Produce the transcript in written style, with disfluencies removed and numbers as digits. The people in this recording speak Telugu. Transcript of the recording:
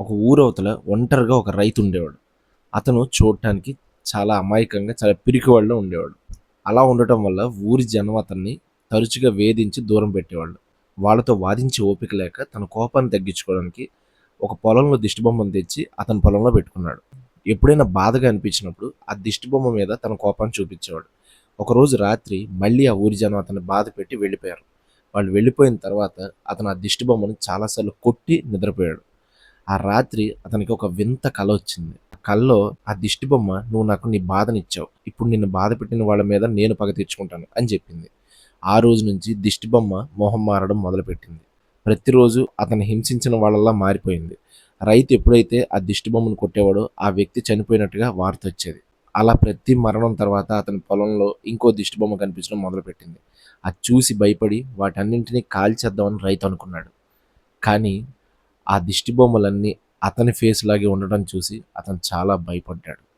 ఒక ఊరవతల ఒంటరిగా ఒక రైతు ఉండేవాడు. అతను చూడటానికి చాలా అమాయకంగా, చాలా పిరికివాడిలా ఉండేవాడు. అలా ఉండటం వల్ల ఊరి జనం అతన్ని తరచుగా వేధించి దూరం పెట్టేవాళ్ళు. వాళ్ళతో వాదించే ఓపిక లేక తన కోపాన్ని తగ్గించుకోవడానికి ఒక పొలంలో దిష్టిబొమ్మను తెచ్చి అతని పొలంలో పెట్టుకున్నాడు. ఎప్పుడైనా బాధగా అనిపించినప్పుడు ఆ దిష్టిబొమ్మ మీద తన కోపాన్ని చూపించేవాడు. ఒకరోజు రాత్రి మళ్ళీ ఆ ఊరి జనం అతన్ని బాధపెట్టి వెళ్ళిపోయారు. వాళ్ళు వెళ్ళిపోయిన తర్వాత అతను ఆ దిష్టిబొమ్మను చాలాసార్లు కొట్టి నిద్రపోయాడు. ఆ రాత్రి అతనికి ఒక వింత కల వచ్చింది. కల్లో ఆ దిష్టిబొమ్మ, "నువ్వు నాకు నీ బాధనిచ్చావు. ఇప్పుడు నిన్ను బాధ పెట్టిన వాళ్ళ మీద నేను పగ తీర్చుకుంటాను" అని చెప్పింది. ఆ రోజు నుంచి దిష్టిబొమ్మ మొహం మారడం మొదలుపెట్టింది. ప్రతిరోజు అతను హింసించిన వాళ్ళలా మారిపోయింది. రైతు ఎప్పుడైతే ఆ దిష్టిబొమ్మను కొట్టేవాడో ఆ వ్యక్తి చనిపోయినట్టుగా వార్త వచ్చేది. అలా ప్రతి మరణం తర్వాత అతని పొలంలో ఇంకో దిష్టిబొమ్మ కనిపించడం మొదలుపెట్టింది. అది చూసి భయపడి వాటన్నింటినీ కాల్చేద్దామని రైతు అనుకున్నాడు. కానీ ఆ దిష్టిబొమ్మలన్నీ అతని ఫేస్ లాగే ఉండడం చూసి అతను చాలా భయపడ్డాడు.